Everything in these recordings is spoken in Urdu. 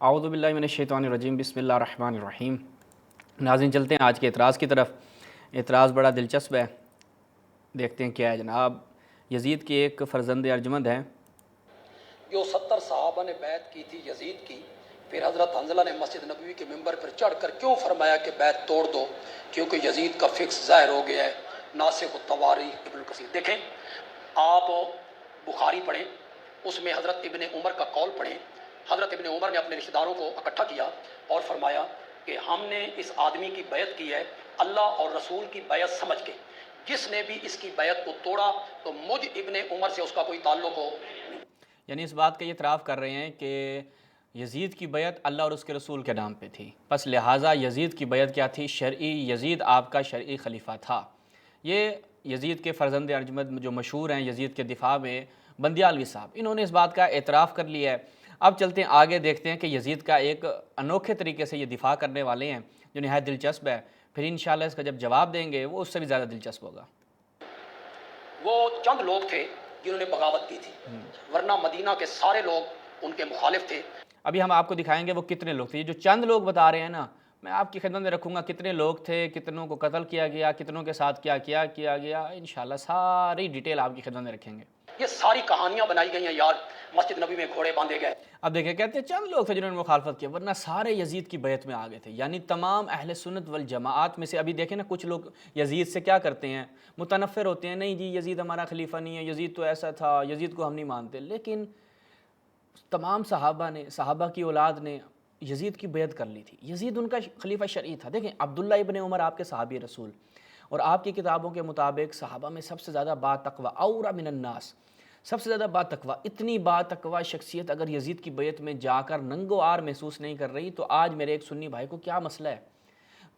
اعوذ باللہ من الشیطان الرجیم، بسم اللہ الرحمن الرحیم۔ ناظرین چلتے ہیں آج کے اعتراض کی طرف۔ اعتراض بڑا دلچسپ ہے، دیکھتے ہیں کیا ہے جناب۔ یزید کی ایک فرزند ارجمند ہے جو 70 صحابہ نے بیعت کی تھی یزید کی، پھر حضرت حنظلہ نے مسجد نبوی کے ممبر پر چڑھ کر کیوں فرمایا کہ بیعت توڑ دو، کیونکہ یزید کا فکس ظاہر ہو گیا ہے، ناسخ التواریخ ابن کثیر۔ دیکھیں آپ بخاری پڑھیں، اس میں حضرت ابن عمر کا قول پڑھیں۔ حضرت ابن عمر نے اپنے رشتہ داروں کو اکٹھا کیا اور فرمایا کہ ہم نے اس آدمی کی بیعت کی ہے اللہ اور رسول کی بیعت سمجھ کے، جس نے بھی اس کی بیعت کو توڑا تو مجھ ابن عمر سے اس کا کوئی تعلق ہو۔ یعنی اس بات کا یہ اعتراف کر رہے ہیں کہ یزید کی بیعت اللہ اور اس کے رسول کے نام پہ تھی، پس لہٰذا یزید کی بیعت کیا تھی؟ شرعی، یزید آپ کا شرعی خلیفہ تھا۔ یہ یزید کے فرزند ارجمند جو مشہور ہیں یزید کے دفاع میں، بندیالوی صاحب، انہوں نے اس بات کا اعتراف کر لیا ہے۔ اب چلتے ہیں آگے، دیکھتے ہیں کہ یزید کا ایک انوکھے طریقے سے یہ دفاع کرنے والے ہیں جو نہایت دلچسپ ہے، پھر انشاءاللہ اس کا جب جواب دیں گے وہ اس سے بھی زیادہ دلچسپ ہوگا۔ وہ چند لوگ تھے جنہوں نے بغاوت کی تھی، ورنہ مدینہ کے سارے لوگ ان کے مخالف تھے۔ ابھی ہم آپ کو دکھائیں گے وہ کتنے لوگ تھے۔ یہ جو چند لوگ بتا رہے ہیں نا، میں آپ کی خدمت میں رکھوں گا کتنے لوگ تھے، کتنوں کو قتل کیا گیا، کتنوں کے ساتھ کیا گیا، انشاءاللہ ساری ڈیٹیل آپ کی خدمت میں رکھیں گے۔ یہ ساری کہانیاں بنائی گئی ہیں یار، مسجد نبی میں گھوڑے باندھے گئے۔ اب دیکھیں، کہتے ہیں چند لوگ تھے جنہوں نے مخالفت کی، ورنہ سارے یزید کی بیعت میں آ گئے تھے، یعنی تمام اہل سنت والجماعت میں سے۔ ابھی دیکھیں نا، کچھ لوگ یزید سے کیا کرتے ہیں، متنفر ہوتے ہیں، نہیں جی یزید ہمارا خلیفہ نہیں ہے، یزید تو ایسا تھا، یزید کو ہم نہیں مانتے۔ لیکن تمام صحابہ کی اولاد نے یزید کی بیعت کر لی تھی، یزید ان کا خلیفہ شرعی تھا۔ دیکھیں عبداللہ ابن عمر آپ کے صحابی رسول، اور آپ کی کتابوں کے مطابق صحابہ میں سب سے زیادہ با تقوی، اورا من الناس، سب سے زیادہ با تقوی، اتنی با تقوی شخصیت اگر یزید کی بیعت میں جا کر ننگو آر محسوس نہیں کر رہی تو آج میرے ایک سنی بھائی کو کیا مسئلہ ہے؟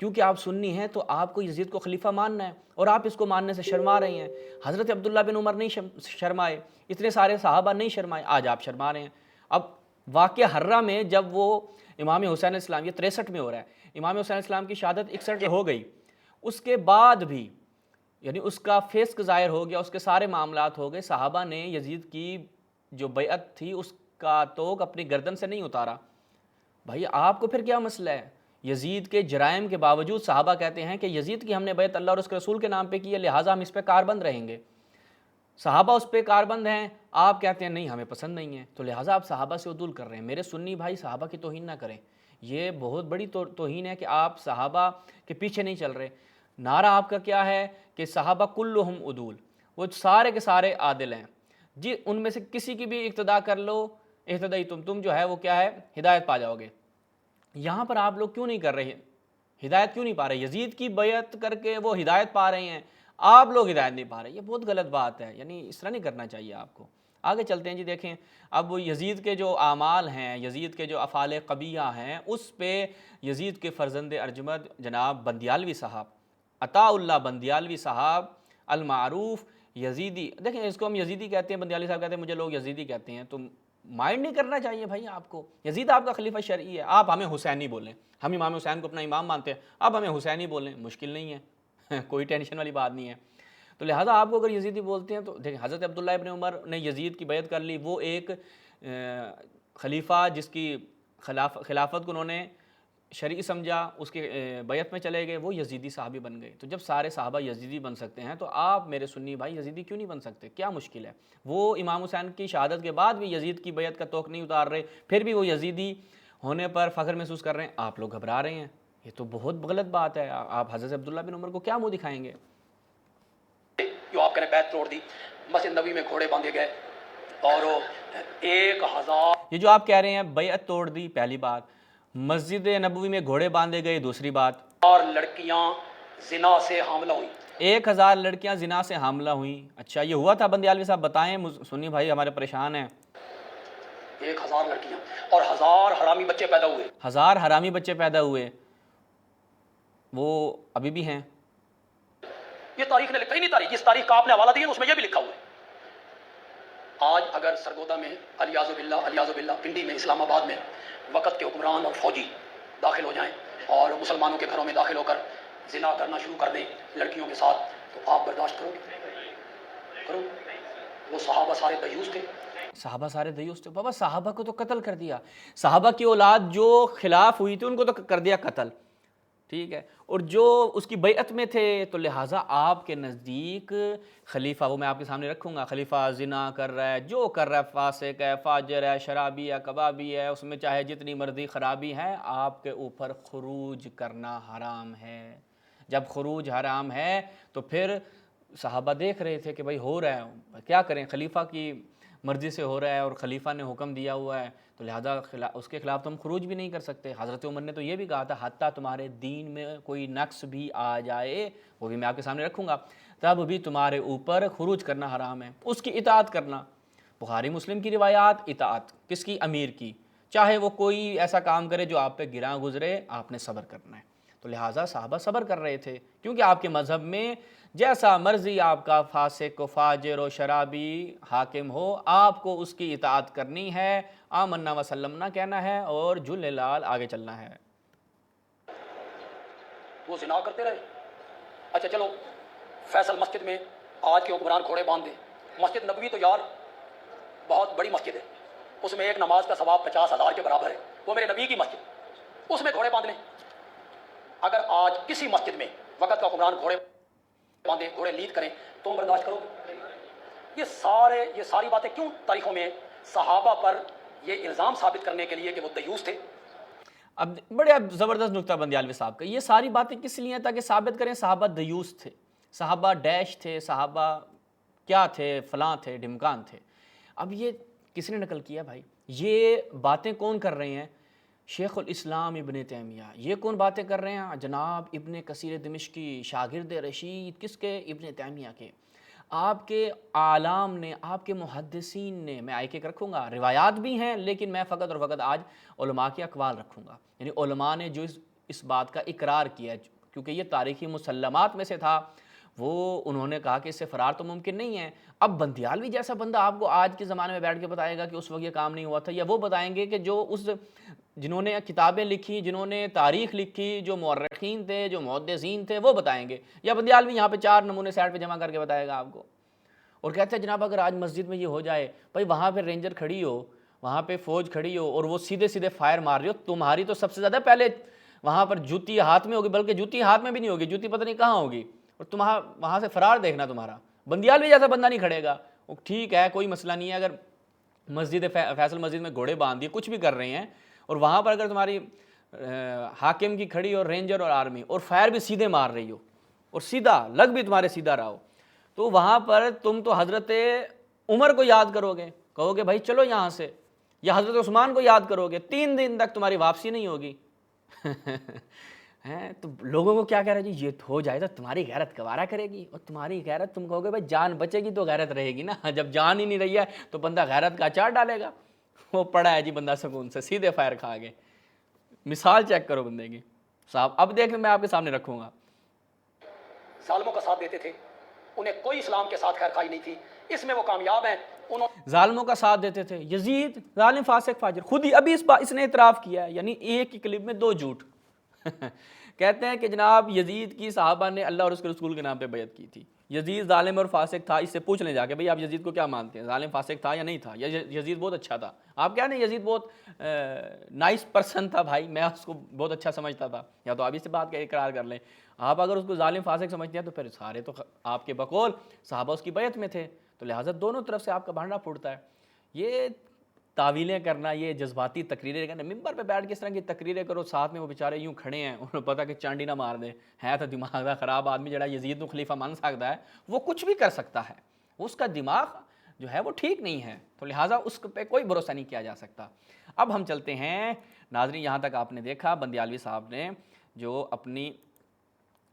کیونکہ آپ سنی ہیں تو آپ کو یزید کو خلیفہ ماننا ہے، اور آپ اس کو ماننے سے شرما رہی ہیں۔ حضرت عبداللہ بن عمر نہیں شرمائے، اتنے سارے صحابہ نہیں شرمائے، آج آپ شرما رہے ہیں۔ اب واقعہ حرہ میں جب وہ امام حسین علیہ السلام، یہ 63 میں ہو رہا ہے، امام حسین علیہ السلام کی شہادت 61 میں ہو گئی، اس کے بعد بھی یعنی اس کا فسق ظاہر ہو گیا، اس کے سارے معاملات ہو گئے، صحابہ نے یزید کی جو بیعت تھی اس کا توق اپنی گردن سے نہیں اتارا۔ بھائی آپ کو پھر کیا مسئلہ ہے؟ یزید کے جرائم کے باوجود صحابہ کہتے ہیں کہ یزید کی ہم نے بیعت اللہ اور اس کے رسول کے نام پہ کی ہے، لہٰذا ہم اس پہ کاربند رہیں گے۔ صحابہ اس پہ کاربند ہیں، آپ کہتے ہیں نہیں ہمیں پسند نہیں ہے، تو لہٰذا آپ صحابہ سے عدول کر رہے ہیں۔ میرے سنی بھائی صحابہ کی توہین نہ کریں، یہ بہت بڑی توہین ہے کہ آپ صحابہ کے پیچھے نہیں چل رہے۔ نعرہ آپ کا کیا ہے کہ صحابہ کلہم عدول، وہ سارے کے سارے عادل ہیں جی، ان میں سے کسی کی بھی اقتداء کر لو، اہتدائی تم جو ہے وہ کیا ہے، ہدایت پا جاؤ گے۔ یہاں پر آپ لوگ کیوں نہیں کر رہے، ہدایت کیوں نہیں پا رہے؟ یزید کی بیعت کر کے وہ ہدایت پا رہے ہیں، آپ لوگ ہدایت نہیں پا رہے، یہ بہت غلط بات ہے، یعنی اس طرح نہیں کرنا چاہیے آپ کو۔ آگے چلتے ہیں جی، دیکھیں اب یزید کے جو اعمال ہیں، یزید کے جو افعال قبیحہ ہیں، اس پہ یزید کے فرزند ارجمند جناب بندیالوی صاحب، عطاء اللہ بندیالوی صاحب المعروف یزیدی، دیکھیں اس کو ہم یزیدی کہتے ہیں، بندیالوی صاحب کہتے ہیں مجھے لوگ یزیدی کہتے ہیں، تو مائنڈ نہیں کرنا چاہیے بھائی آپ کو۔ یزید آپ کا خلیفہ شرعی ہے، آپ ہمیں حسینی بولیں، ہم امام حسین کو اپنا امام مانتے ہیں، اب ہمیں حسینی بولیں، مشکل نہیں ہے، کوئی ٹینشن والی بات نہیں ہے۔ تو لہٰذا آپ کو اگر یزیدی بولتے ہیں تو دیکھیں حضرت عبداللہ ابن عمر نے یزید کی بیعت کر لی، وہ ایک خلیفہ جس کی خلافت کو انہوں نے شرعی سمجھا، اس کے بیعت میں چلے گئے، وہ یزیدی صحابی بن گئے۔ تو جب سارے صحابہ یزیدی بن سکتے ہیں تو آپ میرے سنی بھائی یزیدی کیوں نہیں بن سکتے؟ کیا مشکل ہے؟ وہ امام حسین کی شہادت کے بعد بھی یزید کی بیعت کا توق نہیں اتار رہے، پھر بھی وہ یزیدی ہونے پر فخر محسوس کر رہے ہیں، آپ لوگ گھبرا رہے ہیں، یہ تو بہت غلط بات ہے۔ آپ حضرت عبداللہ بن عمر کو کیا منہ دکھائیں گے؟ جو آپ نے بیعت توڑ دی، مسجد نبی میں گھوڑے باندھے گئے، اور 1000 یہ جو آپ کہہ رہے ہیں بیعت توڑ دی، پہلی بات، مسجد نبوی میں گھوڑے باندھے گئے، دوسری بات، اور لڑکیاں زنا سے حاملہ ہوئیں۔ 1000 لڑکیاں زنا سے حاملہ ہوئیں۔ اچھا یہ ہوا تھا بندیالوی صاحب؟ بتائیں، سنی بھائی ہمارے پریشان ہیں۔ 1000 لڑکیاں اور 1000 حرامی بچے پیدا ہوئے۔ 1000 حرامی بچے پیدا ہوئے، وہ ابھی بھی ہیں۔ یہ تاریخ نے لکھا ہی نہیں، تاریخ جس تاریخ کا آپ نے حوالہ دیا اس میں یہ بھی لکھا ہوا ہے۔ آج اگر سرگودا میں الیاذ باللہ پنڈی میں اسلام آباد میں وقت کے حکمران اور فوجی داخل ہو جائیں اور مسلمانوں کے گھروں میں داخل ہو کر زنا کرنا شروع کر دیں لڑکیوں کے ساتھ، تو آپ برداشت کرو گے؟ کرو؟ وہ صحابہ سارے دیوس تھے۔ صحابہ سارے دیوس تھے؟ بابا صحابہ کو تو قتل کر دیا، صحابہ کی اولاد جو خلاف ہوئی تھی ان کو تو کر دیا قتل، ٹھیک ہے، اور جو اس کی بیعت میں تھے تو لہٰذا آپ کے نزدیک خلیفہ، وہ میں آپ کے سامنے رکھوں گا، خلیفہ زنا کر رہا ہے، جو کر رہا ہے، فاسق ہے، فاجر ہے، شرابی ہے، کبابی ہے، اس میں چاہے جتنی مرضی خرابی ہے، آپ کے اوپر خروج کرنا حرام ہے۔ جب خروج حرام ہے تو پھر صحابہ دیکھ رہے تھے کہ بھائی ہو رہا ہے، کیا کریں، خلیفہ کی مرضی سے ہو رہا ہے اور خلیفہ نے حکم دیا ہوا ہے، تو لہٰذا اس کے خلاف تو ہم خروج بھی نہیں کر سکتے۔ حضرت عمر نے تو یہ بھی کہا تھا حتیٰ تمہارے دین میں کوئی نقص بھی آ جائے، وہ بھی میں آپ کے سامنے رکھوں گا، تب بھی تمہارے اوپر خروج کرنا حرام ہے، اس کی اطاعت کرنا۔ بخاری مسلم کی روایات، اطاعت کس کی؟ امیر کی، چاہے وہ کوئی ایسا کام کرے جو آپ پہ گراں گزرے، آپ نے صبر کرنا ہے۔ تو لہٰذا صحابہ صبر کر رہے تھے، کیونکہ آپ کے مذہب میں جیسا مرضی آپ کا فاسق و فاجر و شرابی حاکم ہو، آپ کو اس کی اطاعت کرنی ہے، آمنا و سلمنا کہنا ہے اور جل لال آگے چلنا ہے۔ وہ زنا کرتے رہے۔ اچھا چلو، فیصل مسجد میں آج کے حکمران گھوڑے باندھ دیں، مسجد نبوی تو یار بہت بڑی مسجد ہے، اس میں ایک نماز کا ثواب 50,000 کے برابر ہے، وہ میرے نبی کی مسجد، اس میں گھوڑے باندھ لیں۔ اگر آج کسی مسجد میں وقت کا حکمران گھوڑے باندھے، گھوڑے لیڈ کریں، تم برداشت کرو گے؟ یہ ساری باتیں کیوں تاریخوں میں صحابہ پر یہ الزام ثابت کرنے کے لیے کہ وہ دیوس تھے۔ اب بڑے زبردست نکتہ بندیالوی صاحب کا، یہ ساری باتیں کس لیے ہیں؟ تاکہ ثابت کریں صحابہ دیوس تھے، صحابہ ڈیش تھے، صحابہ کیا تھے، فلاں تھے، ڈھمکان تھے۔ اب یہ کس نے نقل کیا بھائی؟ یہ باتیں کون کر رہے ہیں؟ شیخ الاسلام ابن تیمیہ۔ یہ کون باتیں کر رہے ہیں؟ جناب ابن کثیر دمشقی، شاگرد رشید، کس کے؟ ابن تیمیہ کے۔ آپ کے عالم نے، آپ کے محدثین نے، میں ایک ایک رکھوں گا، روایات بھی ہیں لیکن میں فقط اور فقط آج علماء کے اقوال رکھوں گا، یعنی علماء نے جو اس بات کا اقرار کیا ہے، کیونکہ یہ تاریخی مسلمات میں سے تھا، وہ انہوں نے کہا کہ اس سے فرار تو ممکن نہیں ہے۔ اب بندیالوی جیسا بندہ آپ کو آج کے زمانے میں بیٹھ کے بتائے گا کہ اس وقت یہ کام نہیں ہوا تھا، یا وہ بتائیں گے کہ جو جنہوں نے کتابیں لکھی، جنہوں نے تاریخ لکھی، جو مورخین تھے، جو محدثین تھے، وہ بتائیں گے، یا بندیالوی یہاں پہ 4 نمونے سائڈ پہ جمع کر کے بتائے گا آپ کو، اور کہتے ہیں جناب اگر آج مسجد میں یہ ہو جائے، بھائی وہاں پہ رینجر کھڑی ہو، وہاں پہ فوج کھڑی ہو اور وہ سیدھے سیدھے فائر مار رہی ہو، تمہاری تو سب سے زیادہ پہلے وہاں پر جوتی ہاتھ میں ہوگی، بلکہ جوتی ہاتھ میں بھی نہیں ہوگی، جوتی پتہ نہیں کہاں ہوگی، اور وہاں سے فرار دیکھنا تمہارا۔ بندیالوی جیسا بندہ نہیں کھڑے گا۔ ٹھیک ہے، کوئی مسئلہ نہیں ہے، اگر فیصل مسجد میں گھوڑے باندھ دیے، کچھ بھی کر رہے ہیں، اور وہاں پر اگر تمہاری حاکم کی کھڑی اور رینجر اور آرمی اور فائر بھی سیدھے مار رہی ہو اور سیدھا لگ بھی تمہارے سیدھا رہا ہو، تو وہاں پر تم تو حضرت عمر کو یاد کرو گے، کہو گے بھائی چلو یہاں سے، یا حضرت عثمان کو یاد کرو گے، 3 دن تک تمہاری واپسی نہیں ہوگی۔ تو لوگوں کو کیا کہہ رہا ہے جی، یہ ہو جائے تو تمہاری غیرت گوارا کرے گی، اور تمہاری غیرت، تم کہو گے بھائی جان بچے گی تو غیرت رہے گی نا، جب جان ہی نہیں رہی ہے تو بندہ غیرت کا اچار ڈالے گا۔ وہ پڑا ہے جی بندہ سکون سے، سیدھے فائر کھا گئے۔ مثال چیک کرو بندے کی صاحب۔ اب دیکھ میں آپ کے سامنے رکھوں گا، ظالموں کا ساتھ دیتے تھے، انہیں کوئی اسلام کے ساتھ خیر خواہی نہیں تھی، اس میں وہ کامیاب ہیں۔ ظالموں کا ساتھ دیتے تھے، یزید ظالم فاسق فاجر، خود ہی ابھی اس نے اعتراف کیا ہے، یعنی ایک ہی کلپ میں 2 جھوٹ۔ کہتے ہیں کہ جناب یزید کی صحابہ نے اللہ اور اس کے رسول کے نام پہ بیعت کی تھی، یزید ظالم اور فاسق تھا، اس سے پوچھ لیں جا کے بھئی آپ یزید کو کیا مانتے ہیں، ظالم فاسق تھا یا نہیں تھا، یا یزید بہت اچھا تھا؟ آپ کیا نہیں، یزید بہت نائس پرسن تھا بھائی، میں اس کو بہت اچھا سمجھتا تھا، یا تو آپ اس بات کا اقرار کر لیں۔ آپ اگر اس کو ظالم فاسق سمجھتے ہیں تو پھر سارے تو آپ کے بقول صحابہ اس کی بیعت میں تھے، تو لہٰذا دونوں طرف سے آپ کا بھانڈا پھوٹتا ہے۔ یہ تعویلیں کرنا، یہ جذباتی تقریریں کرنا، ممبر پہ بیٹھ کے اس طرح کی تقریریں کرو، ساتھ میں وہ بیچارے یوں کھڑے ہیں، انہیں پتہ کہ چانڈی نہ مار دیں، ہے تو دماغ دا خراب آدمی، جڑا یزید کو خلیفہ مان سکتا ہے، وہ کچھ بھی کر سکتا ہے، اس کا دماغ جو ہے وہ ٹھیک نہیں ہے، تو لہٰذا اس پہ کوئی بھروسہ نہیں کیا جا سکتا۔ اب ہم چلتے ہیں ناظرین، یہاں تک آپ نے دیکھا بندیالوی صاحب نے جو اپنی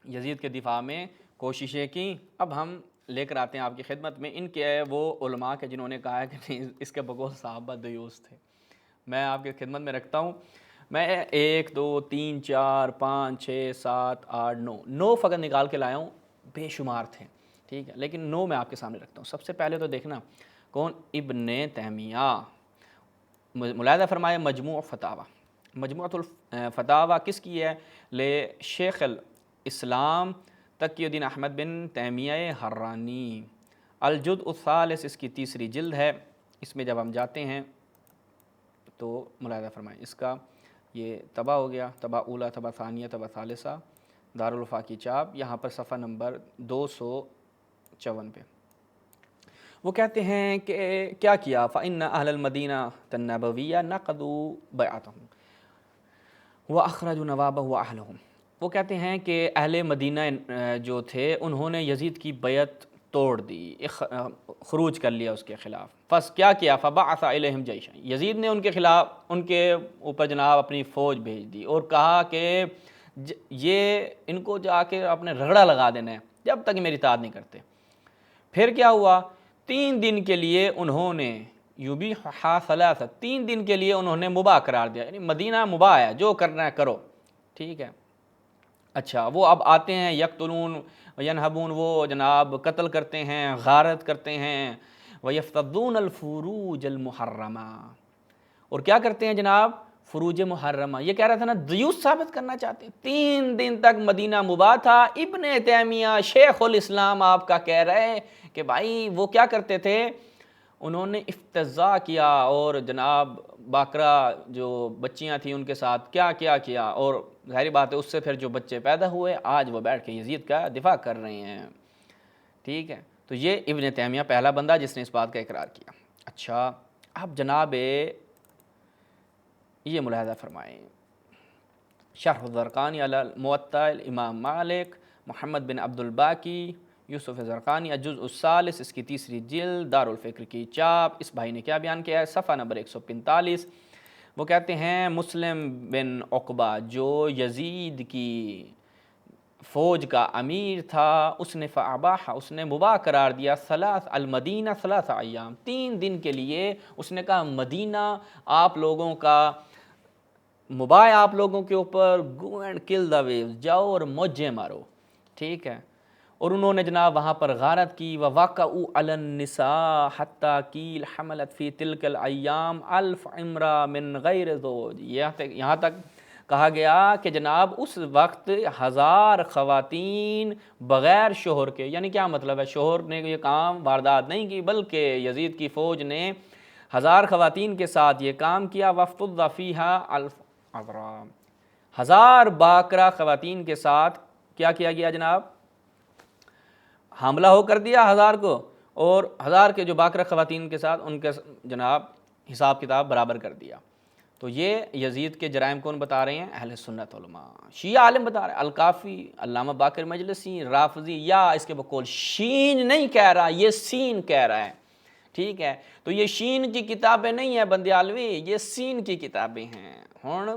یزید کے دفاع میں کوششیں کی۔ اب ہم لے کر آتے ہیں آپ کی خدمت میں ان کے وہ علماء کے جنہوں نے کہا ہے کہ نہیں اس کے بقول صحابہ دیوس تھے۔ میں آپ کی خدمت میں رکھتا ہوں، میں 1 2 3 4 5 6 7 8 9 فقط نکال کے لایا ہوں، بے شمار تھے، ٹھیک ہے، لیکن 9 میں آپ کے سامنے رکھتا ہوں۔ سب سے پہلے تو دیکھنا کون؟ ابن تیمیہ۔ ملاحظہ فرمائے مجموع فتاوی، مجموعۃ الفتاوی کس کی ہے؟ لے شیخ الاسلام تقی الدین احمد بن تیمیہ حرانی، الجزء الثالث اس کی 3ری جلد ہے، اس میں جب ہم جاتے ہیں تو ملاحظہ فرمائیں، اس کا یہ طبع ہو گیا، طبع اولا، طبع ثانیہ، طبع ثالثہ، دارالوفا کی چاپ، یہاں پر صفحہ نمبر 254 پہ وہ کہتے ہیں کہ کیا کیا، فَإِنَّ أَهْلَ الْمَدِينَةَ النَّبَوِيَّةَ نَقَضُوا بَيْعَتَهُمْ وَأَخْرَجُوا نَوَابَهُ وَأَهْلَهُمْ۔ وہ کہتے ہیں کہ اہل مدینہ جو تھے انہوں نے یزید کی بیعت توڑ دی، خروج کر لیا اس کے خلاف۔ پس کیا کیا، فَبَعَثَ إِلَيْهِمْ جَيْشًا، یزید نے ان کے خلاف، ان کے اوپر جناب اپنی فوج بھیج دی اور کہا کہ یہ ان کو جا کے اپنے رگڑا لگا دینا ہے جب تک میری اطاعت نہیں کرتے۔ پھر کیا ہوا، 3 دن کے لیے انہوں نے یبیحھا ثلاثہ، 3 دن کے لیے انہوں نے مباح قرار دیا، یعنی مدینہ مباح ہے، جو کرنا ہے کرو، ٹھیک ہے۔ اچھا وہ اب آتے ہیں، یقتلون ینہبون، وہ جناب قتل کرتے ہیں، غارت کرتے ہیں، ویفتدون الفروج المحرمہ، اور کیا کرتے ہیں جناب، فروج محرمہ۔ یہ کہہ رہا تھا نا دیوس ثابت کرنا چاہتے ہیں، 3 دن تک مدینہ مباح تھا۔ ابن تیمیہ شیخ الاسلام آپ کا کہہ رہے کہ بھائی وہ کیا کرتے تھے، انہوں نے افتضاء کیا اور جناب باقرہ جو بچیاں تھیں ان کے ساتھ کیا کیا کیا، اور ظاہری بات ہے اس سے پھر جو بچے پیدا ہوئے آج وہ بیٹھ کے یزید کا دفاع کر رہے ہیں، ٹھیک ہے۔ تو یہ ابن تیمیہ پہلا بندہ جس نے اس بات کا اقرار کیا۔ اچھا اب جناب یہ ملاحظہ فرمائیں، شرح الزرقانی علی الموطأ امام مالک، محمد بن عبد الباقی، یوسف زرقانی، الجزء الثالث، اس کی 3ری جلد، دارالفکر کی چاپ۔ اس بھائی نے کیا بیان کیا ہے، صفحہ نمبر 145، وہ کہتے ہیں مسلم بن عقبہ جو یزید کی فوج کا امیر تھا، اس نے فاباح، اس نے مباح قرار دیا، المدینہ 3 ایام، 3 دن کے لیے اس نے کہا مدینہ آپ لوگوں کا مباح، آپ لوگوں کے اوپر، گو اینڈ کل دا ویوز، جاؤ اور موجیں مارو، ٹھیک ہے۔ اور انہوں نے جناب وہاں پر غارت کی، وَوَقَعُوا عَلَى النِّسَاءِ حَتَّى قِيلَ حَمَلَتْ فِي تِلْكَ الْأَيَّامِ 1000 امرأة مِنْ غَيْرِ زَوْجٍ، یہاں تک کہا گیا کہ جناب اس وقت 1000 خواتین بغیر شوہر کے، یعنی کیا مطلب ہے، شوہر نے یہ کام واردات نہیں کی بلکہ یزید کی فوج نے 1000 خواتین کے ساتھ یہ کام کیا، وَافْتُضَّ فِيهَا 1000 عذراء، 1000 باقرہ خواتین کے ساتھ کیا کیا گیا جناب، حاملہ ہو کر دیا 1000 کو، اور 1000 کے جو باقرہ خواتین کے ساتھ ان کے جناب حساب کتاب برابر کر دیا۔ تو یہ یزید کے جرائم کون بتا رہے ہیں، اہل سنت علماء، شیعہ عالم بتا رہے ہیں، الکافی، علامہ باقر مجلسی، رافضی، یا اس کے بقول شین نہیں کہہ رہا، یہ سین کہہ رہا ہے، ٹھیک ہے۔ تو یہ شین کی کتابیں نہیں ہیں بندیالوی، یہ سین کی کتابیں ہیں۔ ہن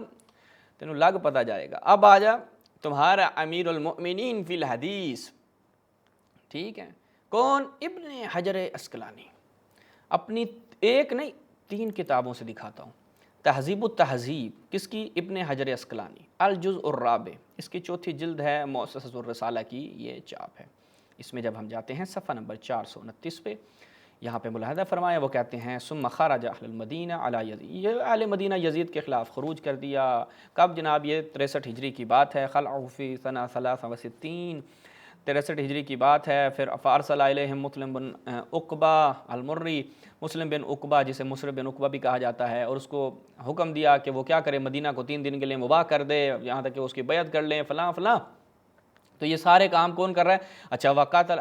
تینوں لگ پتہ جائے گا۔ اب آ جا تمہارا امیر المؤمنین فی الحدیث، ٹھیک ہے، کون، ابن حجر عسقلانی، اپنی ایک نہیں 3 کتابوں سے دکھاتا ہوں۔ تہذیب التہذیب کس کی، ابن حجر عسقلانی، الجزء الرابع، اس کی 4تھی جلد ہے، مؤسسۃ الرسالہ کی یہ چاپ ہے۔ اس میں جب ہم جاتے ہیں صفحہ نمبر 429 پہ، یہاں پہ ملاحظہ فرمایا، وہ کہتے ہیں ثم خرج اہل المدینہ علی یزید، یہ اہل مدینہ یزید کے خلاف خروج کر دیا۔ کب جناب، یہ 63 ہجری کی بات ہے، خلعہ فی سنہ 63 63 ہجری کی بات ہے۔ پھر فارسل الیہم مسلم بن عقبہ المری، مسلم بن عقبہ جسے مسلم بن عقبہ بھی کہا جاتا ہے، اور اس کو حکم دیا کہ وہ کیا کرے، مدینہ کو 3 دن کے لیے مباح کر دے، یہاں تک کہ اس کی بیعت کر لیں، فلاں فلاں۔ تو یہ سارے کام کون کر رہا ہے، اچھا، وقاتل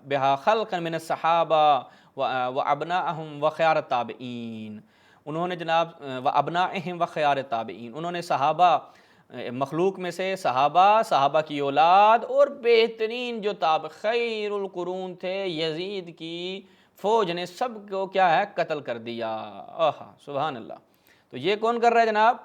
بہا خلقا من الصحابہ وابناءہم وخیار التابعین، انہوں نے جناب وابناءہم وخیار التابعین، انہوں نے صحابہ، مخلوق میں سے صحابہ کی اولاد اور بہترین جو خیر القرون تھے یزید کی فوج نے سب کو کیا ہے، قتل کر دیا۔ سبحان اللہ۔ تو یہ کون کر رہا ہے جناب،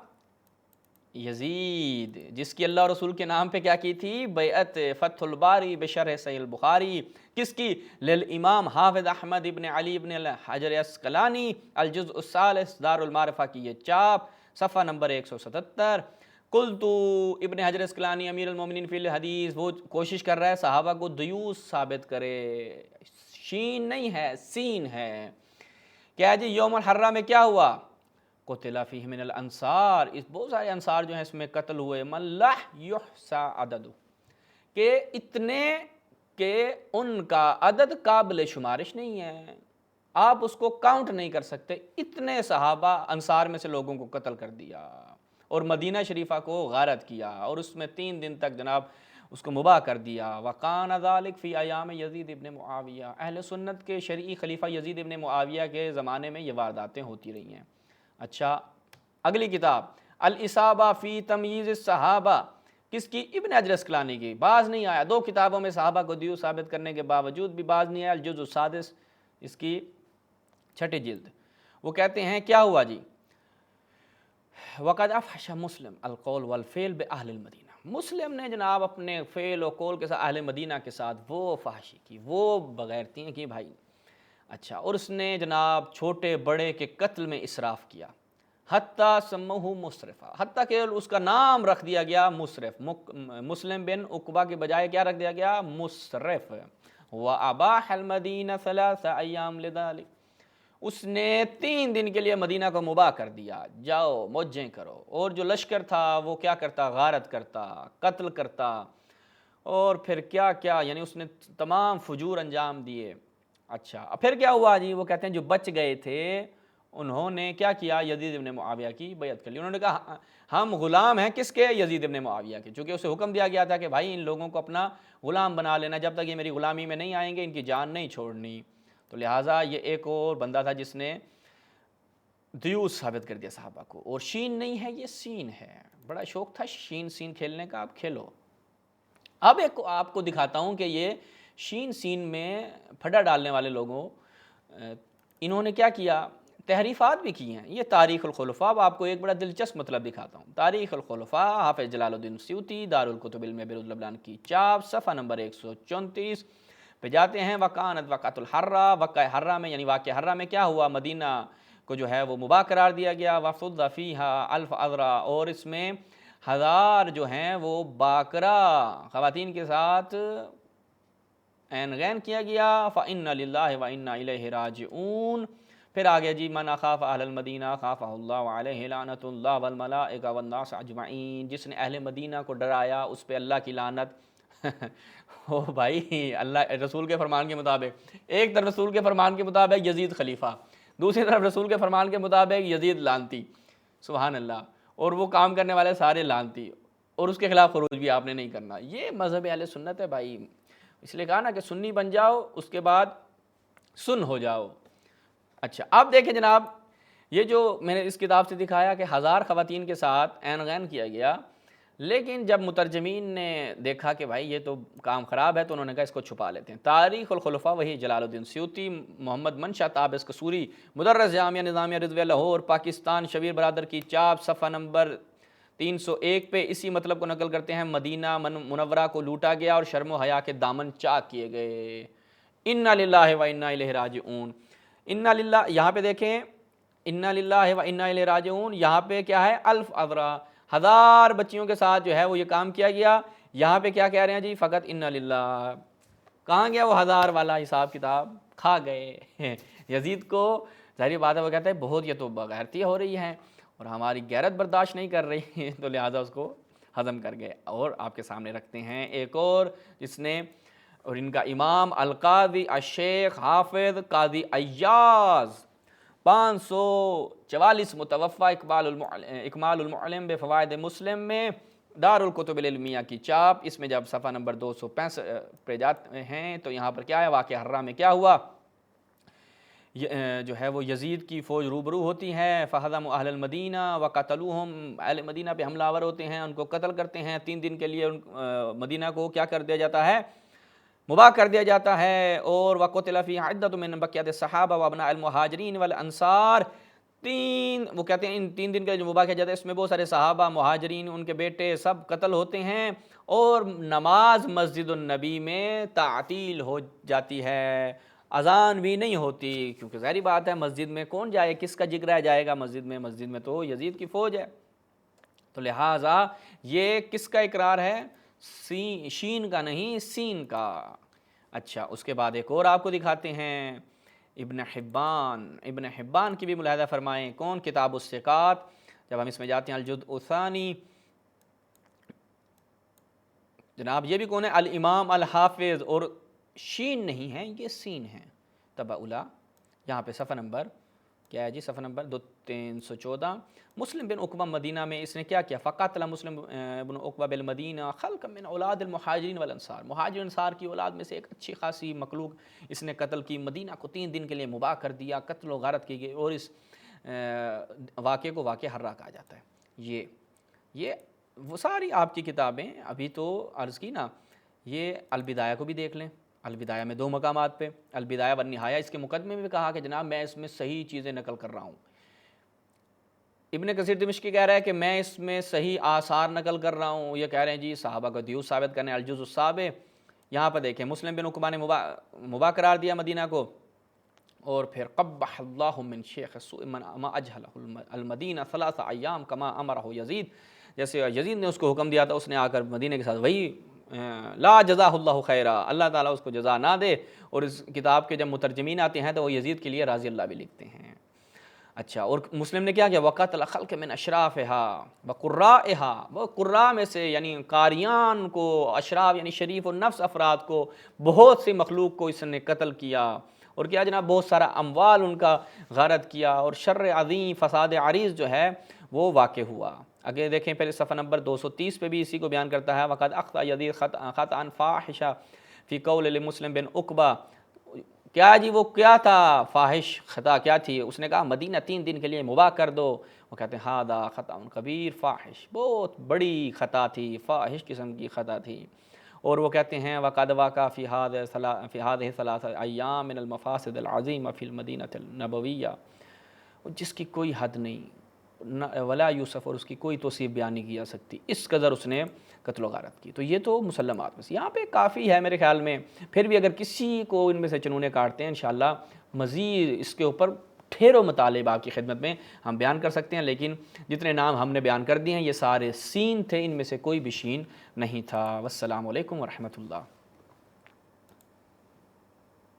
یزید، جس کی اللہ رسول کے نام پہ کیا کی تھی، بیعت فتح الباری بشرح صحیح البخاری، کس کی، للامام حافظ احمد ابن علی ابن حجر عسقلانی، الجزء الثالث، دار المعرفہ کی یہ چاپ، صفحہ نمبر 177۔ قلتو، ابن حجر عسقلانی امیر المومنین فی الحدیث، وہ کوشش کر رہا ہے صحابہ کو دیوس ثابت کرے، شین نہیں ہے سین ہے۔ کیا جی، یوم الحرہ میں کیا ہوا، قتل فیہ من الانصار، اس بہت سارے انصار جو ہیں اس میں قتل ہوئے، من لا یحصى عدد، کہ اتنے کہ ان کا عدد قابل شمارش نہیں ہے۔ آپ اس کو کاؤنٹ نہیں کر سکتے، اتنے صحابہ انصار میں سے لوگوں کو قتل کر دیا اور مدینہ شریفہ کو غارت کیا، اور اس میں 3 دن تک جناب اس کو مباح کر دیا۔ وَقَانَ ذَلِكَ فِي ایام یزید ابن معاویہ، اہل سنت کے شرعی خلیفہ یزید ابن معاویہ کے زمانے میں یہ وارداتیں ہوتی رہی ہیں۔ اچھا، اگلی کتاب الاصابہ فی تمییز الصحابہ، کس کی؟ ابن حجر اسقلانی کی۔ باز نہیں آیا، 2 کتابوں میں صحابہ کو دیو ثابت کرنے کے باوجود بھی باز نہیں آیا۔ الجزء السادس، اس کی 6 جلد۔ وہ کہتے ہیں کیا ہوا جی، وقد افحش مسلم القول والفعل باہل المدینہ، مسلم نے جناب اپنے فعل و قول کے ساتھ اہل مدینہ کے ساتھ وہ فحشی کی، وہ بغیرتیں کی بھائی۔ اچھا، اور اس نے جناب چھوٹے بڑے کے قتل میں اسراف کیا، حتیٰ سموہ مسرفہ، حتیٰ کہ اس کا نام رکھ دیا گیا مسرف، مسلم بن عقبہ کے بجائے کیا رکھ دیا گیا؟ مسرف۔ وَأَبَاحَ الْمَدِينَ 3 أَيَّامٍ لِذَلِكَ، اس نے 3 دن کے لیے مدینہ کو مباح کر دیا، جاؤ موجیں کرو، اور جو لشکر تھا وہ کیا کرتا؟ غارت کرتا، قتل کرتا، اور پھر کیا کیا، یعنی اس نے تمام فجور انجام دیے۔ اچھا، پھر کیا ہوا جی؟ وہ کہتے ہیں جو بچ گئے تھے انہوں نے کیا کیا؟ یزید ابن معاویہ کی بیعت کر لی۔ انہوں نے کہا ہم غلام ہیں کس کے؟ یزید ابن معاویہ کے، چونکہ اسے حکم دیا گیا تھا کہ بھائی ان لوگوں کو اپنا غلام بنا لینا، جب تک یہ میری غلامی میں نہیں آئیں گے ان کی جان نہیں چھوڑنی۔ تو لہٰذا یہ ایک اور بندہ تھا جس نے دیوس ثابت کر دیا صحابہ کو، اور شین نہیں ہے یہ سین ہے، بڑا شوق تھا شین سین کھیلنے کا، آپ کھیلو۔ اب ایک آپ کو دکھاتا ہوں کہ یہ شین سین میں پھڈا ڈالنے والے لوگوں انہوں نے کیا کیا؟ تحریفات بھی کی ہیں۔ یہ تاریخ الخلفاء، اب آپ کو ایک بڑا دلچسپ مطلب دکھاتا ہوں۔ تاریخ الخلفاء، حافظ جلال الدین سیوطی، دارالکتب علم بیروت کی چاپ، صفحہ نمبر 134 پہ جاتے ہیں۔ وکانت وقعۃ الحرہ، وقع حرہ میں یعنی واقعہ حرہ میں کیا ہوا؟ مدینہ کو جو ہے وہ مباح قرار دیا گیا۔ وفض فیہا 1000 عذرا، اور اس میں 1000 جو ہیں وہ باقرہ خواتین کے ساتھ عین غین کیا گیا۔ فإن للہ وإنا الیہ راجعون۔ پھر آگے جی، من اخاف اہل المدینہ خافہ اللہ علیہ لعنۃ اللہ والملائکہ والناس اجمعین، جس نے اہل مدینہ کو ڈرایا اس پہ اللہ کی لعنت۔ او بھائی، اللہ رسول کے فرمان کے مطابق، ایک طرف رسول کے فرمان کے مطابق یزید خلیفہ، دوسری طرف رسول کے فرمان کے مطابق یزید لعنتی، سبحان اللہ، اور وہ کام کرنے والے سارے لعنتی، اور اس کے خلاف خروج بھی آپ نے نہیں کرنا۔ یہ مذہب اہل سنت ہے بھائی، اس لیے کہا نا کہ سنی بن جاؤ اس کے بعد سن ہو جاؤ۔ اچھا، آپ دیکھیں جناب، یہ جو میں نے اس کتاب سے دکھایا کہ 1000 خواتین کے ساتھ عین غین کیا گیا، لیکن جب مترجمین نے دیکھا کہ بھائی یہ تو کام خراب ہے تو انہوں نے کہا اس کو چھپا لیتے ہیں۔ تاریخ الخلفاء وہی جلال الدین سیوطی، محمد منشا تابس قصوری، مدرس جامعہ نظامیہ رضویہ لاہور پاکستان، شبیر برادر کی چاپ، صفحہ نمبر 301 پہ اسی مطلب کو نقل کرتے ہیں۔ مدینہ منورہ کو لوٹا گیا اور شرم و حیا کے دامن چاک کیے گئے۔ انا للہ و انا الیہ راجعون، انا للہ، یہاں پہ دیکھیں انا للہ و انا الیہ راجعون، یہاں پہ کیا ہے؟ 1000 عذرا، 1000 بچیوں کے ساتھ جو ہے وہ یہ کام کیا گیا۔ یہاں پہ کیا کہہ رہے ہیں جی؟ فقط انا للہ۔ کہاں گیا وہ 1000 والا حساب کتاب؟ کھا گئے یزید کو، ظاہری بات ہے وہ کہتا ہے بہت یہ تو بغیرتی ہو رہی ہے اور ہماری غیرت برداشت نہیں کر رہی تو لہٰذا اس کو ہضم کر گئے۔ اور آپ کے سامنے رکھتے ہیں ایک اور جس نے، اور ان کا امام القاضی الشیخ حافظ قاضی ایاز، 544 متوفہ، اکمال المعلم بفوائد مسلم میں، دارالکتب العلمیہ کی چاپ، اس میں جب صفحہ نمبر 265 پہ جاتے ہیں تو یہاں پر کیا ہے؟ واقعہ حرہ میں کیا ہوا؟ جو ہے وہ یزید کی فوج روبرو ہوتی ہے، فہضموا اہل المدینہ وقتلوہم، اہل مدینہ پہ حملہ آور ہوتے ہیں، ان کو قتل کرتے ہیں۔ 3 دن کے لیے مدینہ کو کیا کر دیا جاتا ہے؟ مباح کر دیا جاتا ہے۔ اور وقتل فیہ عدۃ من بقیۃ الصحابہ وابناء المہاجرین والانصار، وہ کہتے ہیں ان 3 دن کے لیے جو مباح کیا جاتا ہے اس میں بہت سارے صحابہ، مہاجرین، ان کے بیٹے سب قتل ہوتے ہیں، اور نماز مسجد النبی میں تعطیل ہو جاتی ہے، اذان بھی نہیں ہوتی، کیونکہ ظاہری بات ہے مسجد میں کون جائے، کس کا جگرہ جائے گا مسجد میں تو یزید کی فوج ہے۔ تو لہٰذا یہ کس کا اقرار ہے؟ شین کا نہیں، سین کا۔ اچھا، اس کے بعد ایک اور آپ کو دکھاتے ہیں، ابن حبان کی بھی ملاحظہ فرمائیں۔ کون؟ کتاب الثقات، جب ہم اس میں جاتے ہیں الجزء الثانی، جناب یہ بھی کون ہے؟ الامام الحافظ، اور شین نہیں ہے یہ سین ہے، تبع اولا یہاں پہ صفحہ نمبر کیا ہے جی، صفحہ نمبر 314. مسلم بن عقبہ مدینہ میں اس نے کیا کیا؟ فقاتل مسلم بن عقبہ بالمدینہ خلقا من اولاد المہاجرین والانصار، مہاجر انصار کی اولاد میں سے ایک اچھی خاصی مخلوق اس نے قتل کی. مدینہ کو 3 دن کے لیے مباح کر دیا، قتل و غارت کی گئی، اور اس واقعے کو واقعہ حرہ کہا جاتا ہے. یہ وہ ساری آپ کی کتابیں ابھی تو عرض کی نا، یہ البدایہ کو بھی دیکھ لیں. البدایہ میں 2 مقامات پہ، البدایہ والنہایہ، اس کے مقدمے میں بھی کہا کہ جناب میں اس میں صحیح چیزیں نقل کر رہا ہوں. ابن کثیر دمشقی کہہ رہا ہے کہ میں اس میں صحیح آثار نقل کر رہا ہوں. یہ کہہ رہے ہیں جی صحابہ کو دیوس ثابت کرنے الجزء السابع. یہاں پر دیکھیں مسلم بن عقبہ نے مباح قرار دیا مدینہ کو، اور پھر قبح اللہ من شیخ السوء من ما اجهله المدینہ 3 ایام کما امرہ یزید، جیسے یزید نے اس کو حکم دیا تھا، اس نے آ کر مدینہ کے ساتھ وہی لا جزاہ اللہ خیرہ، اللہ تعالیٰ اس کو جزا نہ دے. اور اس کتاب کے جب مترجمین آتے ہیں تو وہ یزید کے لیے راضی اللہ بھی لکھتے ہیں. اچھا، اور مسلم نے کیا کیا؟ وقتل خلق من اشرافها وقراءها، وہ قراء میں سے یعنی قاریان کو، اشراف یعنی شریف النفس افراد کو، بہت سی مخلوق کو اس نے قتل کیا. اور کیا جناب؟ بہت سارا اموال ان کا غارت کیا، اور شر عظیم فساد عریض جو ہے وہ واقع ہوا. آگے دیکھیں پہلے صفحہ نمبر 230 پہ بھی اسی کو بیان کرتا ہے. وقد اخطا یزید خطأ فاحشا فی قول لمسلم بن عقبہ. کیا جی وہ کیا تھا فاحش خطا کیا تھی؟ اس نے کہا مدینہ 3 دن کے لیے مباح کر دو. وہ کہتے ہیں ہاذا خطأ کبیر فاحش، بہت بڑی خطا تھی، فاحش قسم کی خطا تھی. اور وہ کہتے ہیں وقد واقع فی هذه 3 ایام من المفاسد العظیمہ فی المدینہ النبویہ، جس کی کوئی حد نہیں، ولا یوسف، اور اس کی کوئی توصیف بیان نہیں کی جا سکتی، اس قدر اس نے قتل و غارت کی. تو یہ تو مسلمات میں سے یہاں پہ کافی ہے میرے خیال میں. پھر بھی اگر کسی کو ان میں سے چنونے کاٹتے ہیں انشاءاللہ مزید اس کے اوپر ڈھیروں مطالب آپ کی خدمت میں ہم بیان کر سکتے ہیں، لیکن جتنے نام ہم نے بیان کر دیے ہیں یہ سارے سین تھے، ان میں سے کوئی بھی شین نہیں تھا. والسلام علیکم ورحمۃ اللہ.